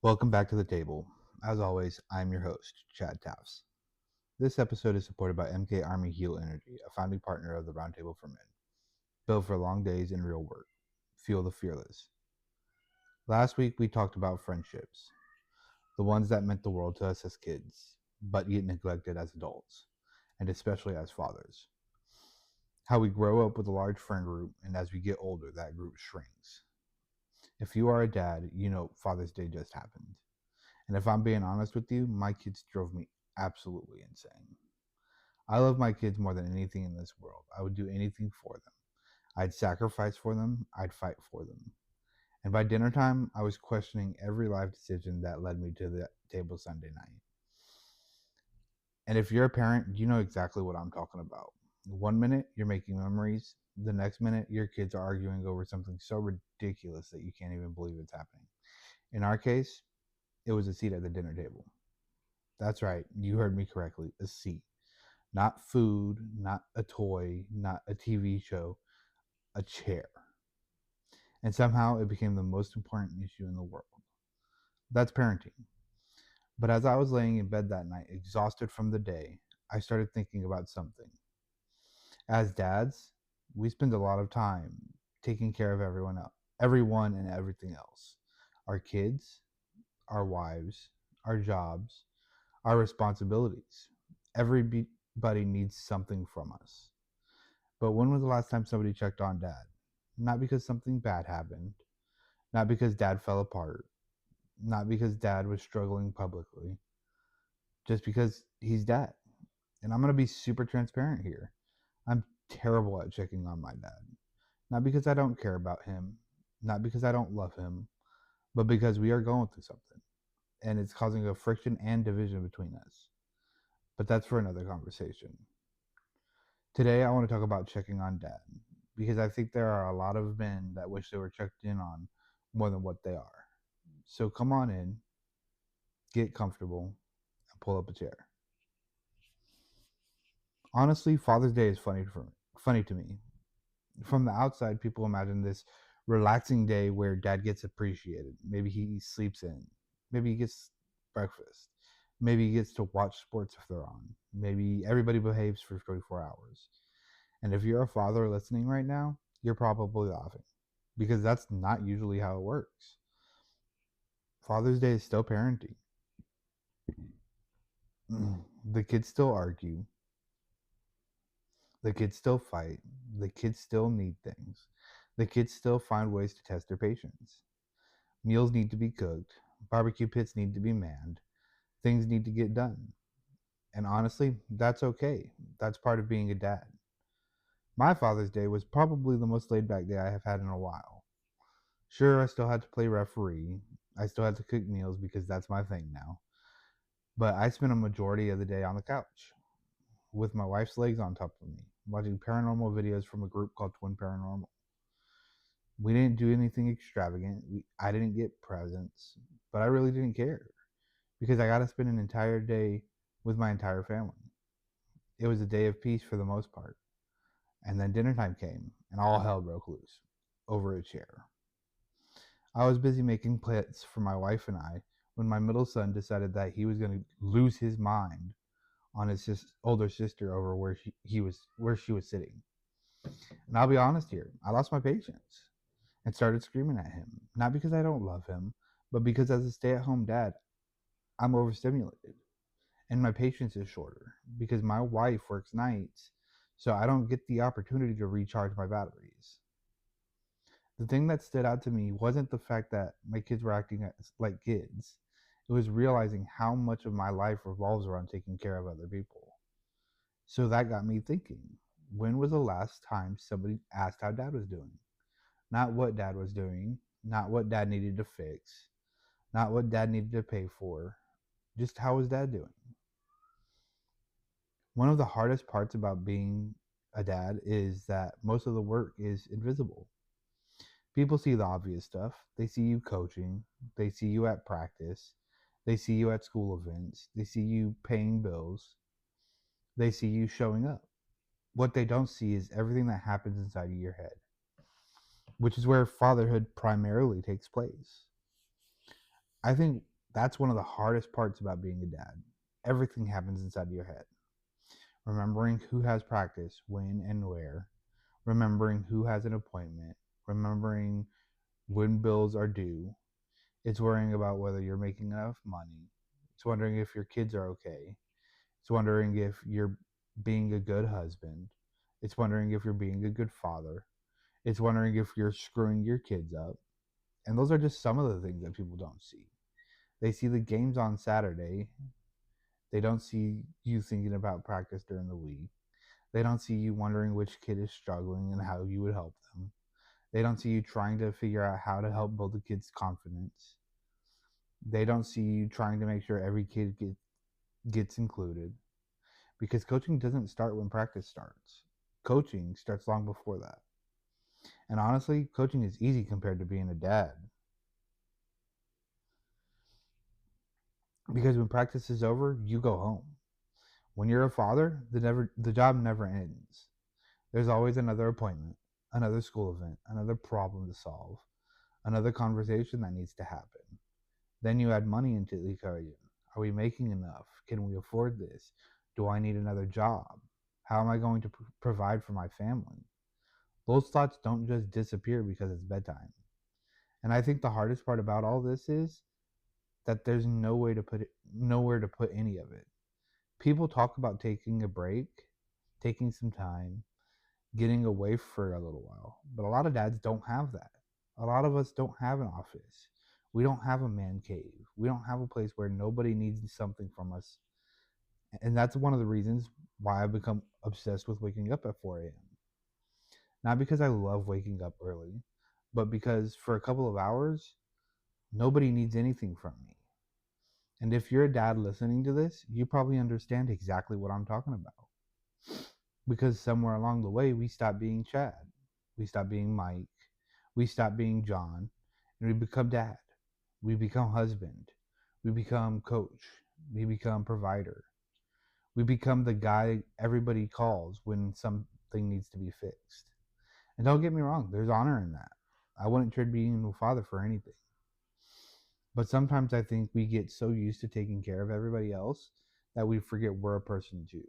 Welcome back to the table. As always, I'm your host, Chad Tafts. This episode is supported by MK Army Heal Energy, a founding partner of the Roundtable for Men. Built for long days and real work. Fuel the fearless. Last week, we talked about friendships, the ones that meant the world to us as kids, but get neglected as adults, and especially as fathers. How we grow up with a large friend group, and as we get older, that group shrinks. If you are a dad, you know Father's Day just happened. And if I'm being honest with you, my kids drove me absolutely insane. I love my kids more than anything in this world. I would do anything for them. I'd sacrifice for them. I'd fight for them. And by dinner time, I was questioning every life decision that led me to the table Sunday night. And if you're a parent, you know exactly what I'm talking about. One minute, you're making memories. The next minute, your kids are arguing over something so ridiculous that you can't even believe it's happening. In our case, it was a seat at the dinner table. That's right, you heard me correctly, a seat. Not food, not a toy, not a TV show, a chair. And somehow it became the most important issue in the world. That's parenting. But as I was laying in bed that night, exhausted from the day, I started thinking about something. As dads, we spend a lot of time taking care of everyone and everything else. Our kids, our wives, our jobs, our responsibilities. Everybody needs something from us. But when was the last time somebody checked on dad? Not because something bad happened, not because dad fell apart, not because dad was struggling publicly, just because he's dad. And I'm going to be super transparent here. I'm terrible at checking on my dad. Not because I don't care about him, not because I don't love him, but because we are going through something and it's causing a friction and division between us. But that's for another conversation. Today, I want to talk about checking on dad because I think there are a lot of men that wish they were checked in on more than what they are. So come on in, get comfortable, and pull up a chair. Honestly, Father's Day is funny to me. From the outside, people imagine this relaxing day where dad gets appreciated. Maybe he sleeps in. Maybe he gets breakfast. Maybe he gets to watch sports if they're on. Maybe everybody behaves for 24 hours. And if you're a father listening right now, you're probably laughing because that's not usually how it works. Father's Day is still parenting. The kids still argue. The kids still fight. The kids still need things. The kids still find ways to test their patience. Meals need to be cooked. Barbecue pits need to be manned. Things need to get done. And honestly, that's okay. That's part of being a dad. My Father's Day was probably the most laid back day I have had in a while. Sure, I still had to play referee. I still had to cook meals because that's my thing now. But I spent a majority of the day on the couch with my wife's legs on top of me, watching paranormal videos from a group called Twin Paranormal. We didn't do anything extravagant. I didn't get presents, but I really didn't care because I got to spend an entire day with my entire family. It was a day of peace for the most part. And then dinner time came, and all hell broke loose over a chair. I was busy making plans for my wife and I when my middle son decided that he was going to lose his mind on his older sister over where she was sitting. And I'll be honest here, I lost my patience and started screaming at him. Not because I don't love him, but because as a stay-at-home dad, I'm overstimulated and my patience is shorter because my wife works nights, so I don't get the opportunity to recharge my batteries. The thing that stood out to me wasn't the fact that my kids were acting like kids. It was realizing how much of my life revolves around taking care of other people. So that got me thinking, when was the last time somebody asked how dad was doing? Not what dad was doing, not what dad needed to fix, not what dad needed to pay for, just how was dad doing? One of the hardest parts about being a dad is that most of the work is invisible. People see the obvious stuff. They see you coaching, they see you at practice, they see you at school events, they see you paying bills, they see you showing up. What they don't see is everything that happens inside of your head, which is where fatherhood primarily takes place. I think That's one of the hardest parts about being a dad. Everything happens inside your head. Remembering who has practice, when and where, remembering who has an appointment, remembering when bills are due. It's worrying about whether you're making enough money. It's wondering if your kids are okay. It's wondering if you're being a good husband. It's wondering if you're being a good father. It's wondering if you're screwing your kids up. And those are just some of the things that people don't see. They see the games on Saturday. They don't see you thinking about practice during the week. They don't see you wondering which kid is struggling and how you would help them. They don't see you trying to figure out how to help build the kid's confidence. They don't see you trying to make sure every kid gets included. Because coaching doesn't start when practice starts. Coaching starts long before that. And honestly, coaching is easy compared to being a dad. Because when practice is over, you go home. When you're a father, the job never ends. There's always another appointment, another school event, another problem to solve, another conversation that needs to happen. Then you add money into the equation. Are we making enough? Can we afford this? Do I need another job? How am I going to provide for my family? Those thoughts don't just disappear because it's bedtime. And I think the hardest part about all this is that there's no way to put it, nowhere to put any of it. People talk about taking a break, taking some time, getting away for a little while, but a lot of dads don't have that. A lot of us don't have an office. We don't have a man cave. We don't have a place where nobody needs something from us. And that's one of the reasons why I've become obsessed with waking up at 4 a.m. Not because I love waking up early, but because for a couple of hours, nobody needs anything from me. And if you're a dad listening to this, you probably understand exactly what I'm talking about. Because somewhere along the way, we stop being Chad, we stop being Mike, we stop being John, and we become dad. We become husband. We become coach. We become provider. We become the guy everybody calls when something needs to be fixed. And don't get me wrong, there's honor in that. I wouldn't trade being a father for anything. But sometimes I think we get so used to taking care of everybody else that we forget we're a person too.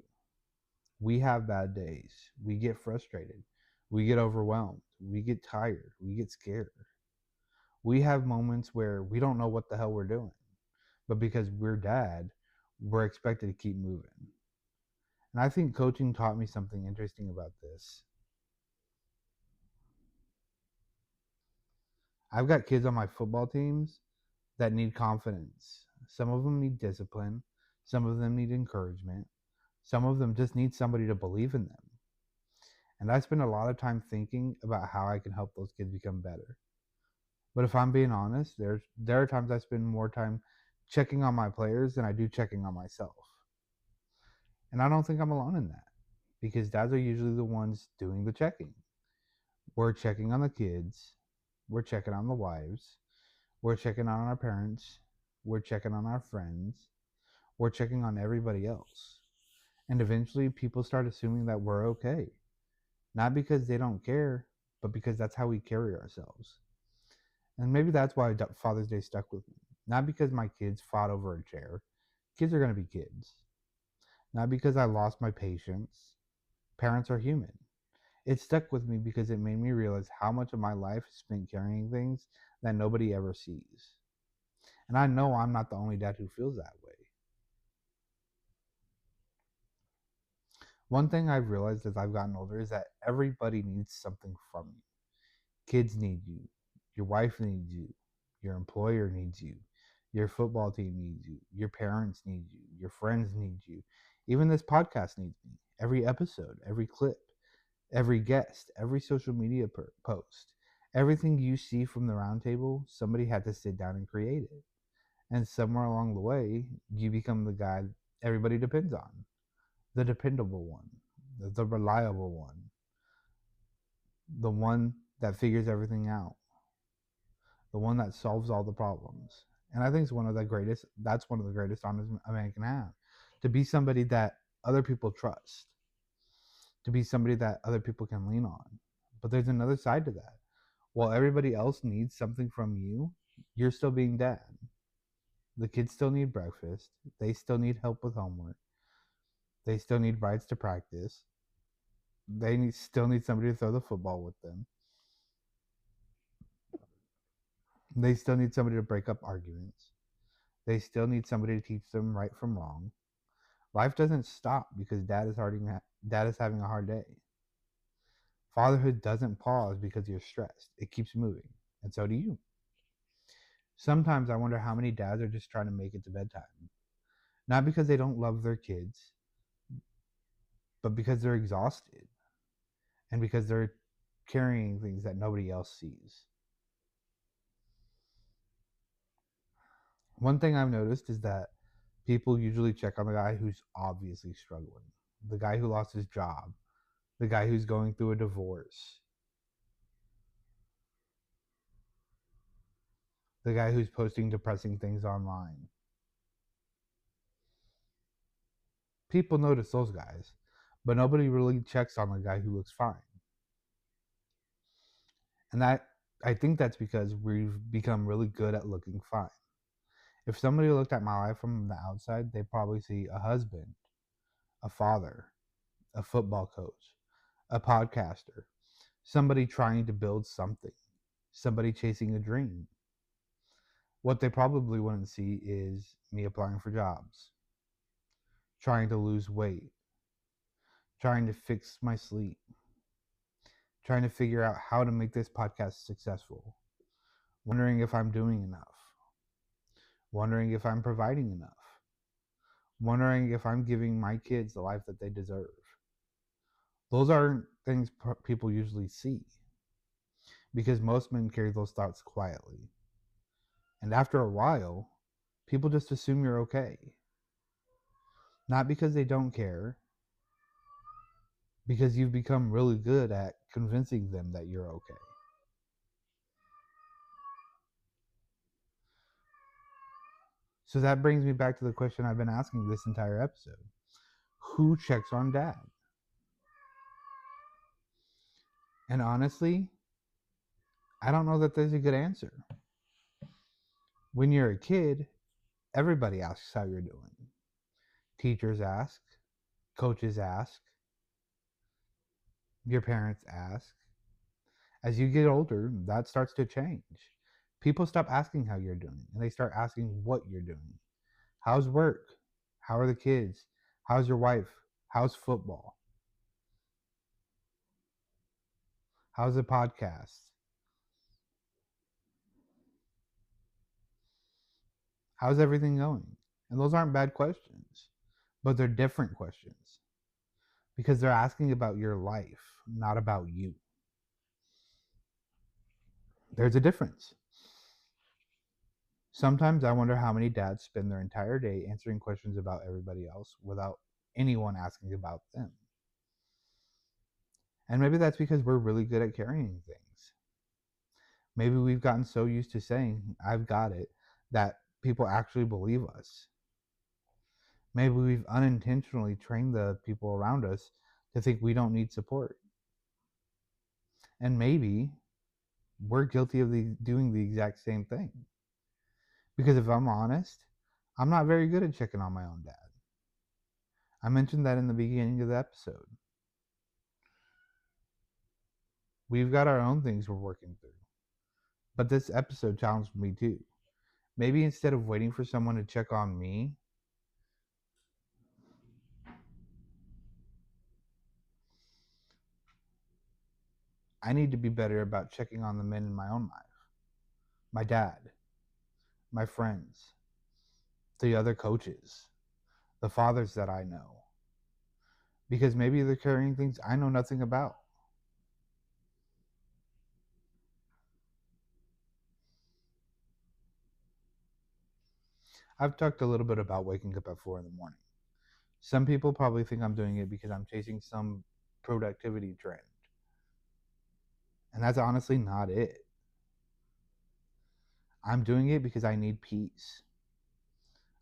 We have bad days. We get frustrated. We get overwhelmed. We get tired. We get scared. We have moments where we don't know what the hell we're doing. But because we're dad, we're expected to keep moving. And I think coaching taught me something interesting about this. I've got kids on my football teams that need confidence. Some of them need discipline. Some of them need encouragement. Some of them just need somebody to believe in them. And I spend a lot of time thinking about how I can help those kids become better. But if I'm being honest, there are times I spend more time checking on my players than I do checking on myself. And I don't think I'm alone in that because dads are usually the ones doing the checking. We're checking on the kids, we're checking on the wives, we're checking on our parents, we're checking on our friends, we're checking on everybody else. And eventually people start assuming that we're okay. Not because they don't care, but because that's how we carry ourselves. And maybe that's why Father's Day stuck with me. Not because my kids fought over a chair. Kids are going to be kids. Not because I lost my patience. Parents are human. It stuck with me because it made me realize how much of my life is spent carrying things that nobody ever sees. And I know I'm not the only dad who feels that way. One thing I've realized as I've gotten older is that everybody needs something from you. Kids need you. Your wife needs you. Your employer needs you. Your football team needs you. Your parents need you. Your friends need you. Even this podcast needs me. Every episode, every clip, every guest, every social media post, everything you see from the roundtable, somebody had to sit down and create it. And somewhere along the way, you become the guy everybody depends on, the dependable one, the reliable one, the one that figures everything out, the one that solves all the problems. And I think it's one of the greatest, that's one of the greatest honors a man can have. To be somebody that other people trust, to be somebody that other people can lean on. But there's another side to that. While everybody else needs something from you, you're still being dad. The kids still need breakfast. They still need help with homework. They still need rides to practice. Still need somebody to throw the football with them. They still need somebody to break up arguments. They still need somebody to teach them right from wrong. Life doesn't stop because dad is having a hard day. Fatherhood doesn't pause because you're stressed. It keeps moving, and so do you. Sometimes I wonder how many dads are just trying to make it to bedtime. Not because they don't love their kids, but because they're exhausted and because they're carrying things that nobody else sees. One thing I've noticed is that people usually check on the guy who's obviously struggling, the guy who lost his job, the guy who's going through a divorce, the guy who's posting depressing things online. People notice those guys, but nobody really checks on the guy who looks fine. And I think that's because we've become really good at looking fine. If somebody looked at my life from the outside, they probably see a husband, a father, a football coach, a podcaster, somebody trying to build something, somebody chasing a dream. What they probably wouldn't see is me applying for jobs, trying to lose weight, trying to fix my sleep, trying to figure out how to make this podcast successful, wondering if I'm doing enough, wondering if I'm providing enough, wondering if I'm giving my kids the life that they deserve. Those aren't things people usually see because most men carry those thoughts quietly. And after a while, people just assume you're okay. Not because they don't care, because you've become really good at convincing them that you're okay. So that brings me back to the question I've been asking this entire episode. Who checks on dad? And honestly, I don't know that there's a good answer. When you're a kid, everybody asks how you're doing. Teachers ask, coaches ask, your parents ask. As you get older, that starts to change. People stop asking how you're doing and they start asking what you're doing. How's work? How are the kids? How's your wife? How's football? How's the podcast? How's everything going? And those aren't bad questions, but they're different questions because they're asking about your life, not about you. There's a difference. Sometimes I wonder how many dads spend their entire day answering questions about everybody else without anyone asking about them. And maybe that's because we're really good at carrying things. Maybe we've gotten so used to saying, I've got it, that people actually believe us. Maybe we've unintentionally trained the people around us to think we don't need support. And maybe we're guilty of doing the exact same thing. Because if I'm honest, I'm not very good at checking on my own dad. I mentioned that in the beginning of the episode. We've got our own things we're working through. But this episode challenged me too. Maybe instead of waiting for someone to check on me, I need to be better about checking on the men in my own life. My dad, my friends, the other coaches, the fathers that I know. Because maybe they're carrying things I know nothing about. I've talked a little bit about waking up at 4 in the morning. Some people probably think I'm doing it because I'm chasing some productivity trend. And that's honestly not it. I'm doing it because I need peace.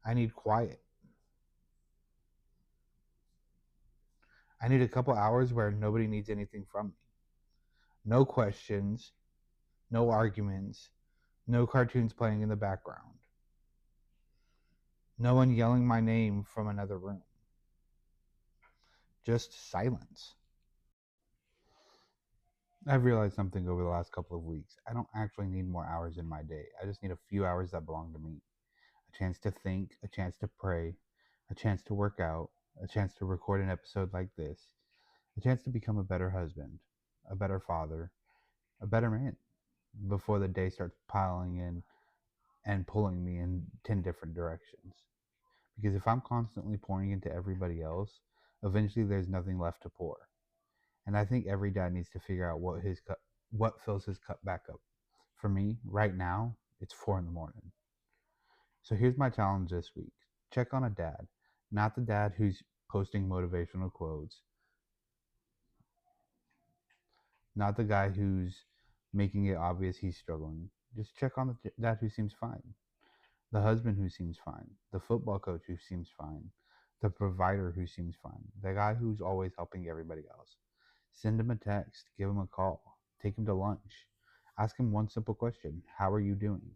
I need quiet. I need a couple hours where nobody needs anything from me. No questions, no arguments, no cartoons playing in the background. No one yelling my name from another room. Just silence. I've realized something over the last couple of weeks. I don't actually need more hours in my day. I just need a few hours that belong to me. A chance to think, a chance to pray, a chance to work out, a chance to record an episode like this, a chance to become a better husband, a better father, a better man before the day starts piling in and pulling me in 10 different directions. Because if I'm constantly pouring into everybody else, eventually there's nothing left to pour. And I think every dad needs to figure out what fills his cup back up. For me, right now, it's 4 in the morning. So here's my challenge this week. Check on a dad, not the dad who's posting motivational quotes, not the guy who's making it obvious he's struggling. Just check on the dad who seems fine, the husband who seems fine, the football coach who seems fine, the provider who seems fine, the guy who's always helping everybody else. Send him a text, give him a call, take him to lunch, ask him one simple question: how are you doing?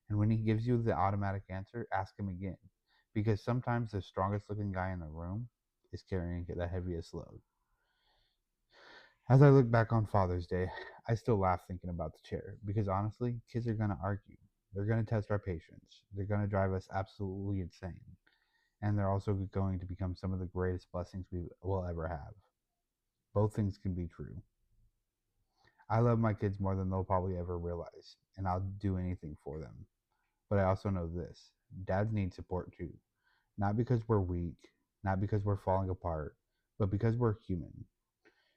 And when he gives you the automatic answer, ask him again. Because sometimes the strongest looking guy in the room is carrying the heaviest load. As I look back on Father's Day, I still laugh thinking about the chair. Because honestly, kids are going to argue. They're going to test our patience. They're going to drive us absolutely insane. And they're also going to become some of the greatest blessings we will ever have. Both things can be true. I love my kids more than they'll probably ever realize, and I'll do anything for them. But I also know this: dads need support too. Not because we're weak, not because we're falling apart, but because we're human.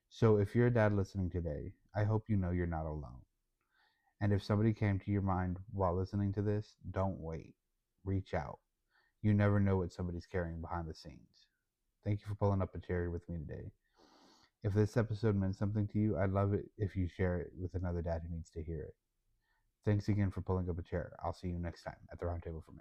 So if you're a dad listening today, I hope you know you're not alone. And if somebody came to your mind while listening to this, don't wait. Reach out. You never know what somebody's carrying behind the scenes. Thank you for pulling up a chair with me today. If this episode meant something to you, I'd love it if you share it with another dad who needs to hear it. Thanks again for pulling up a chair. I'll see you next time at the Roundtable for Men.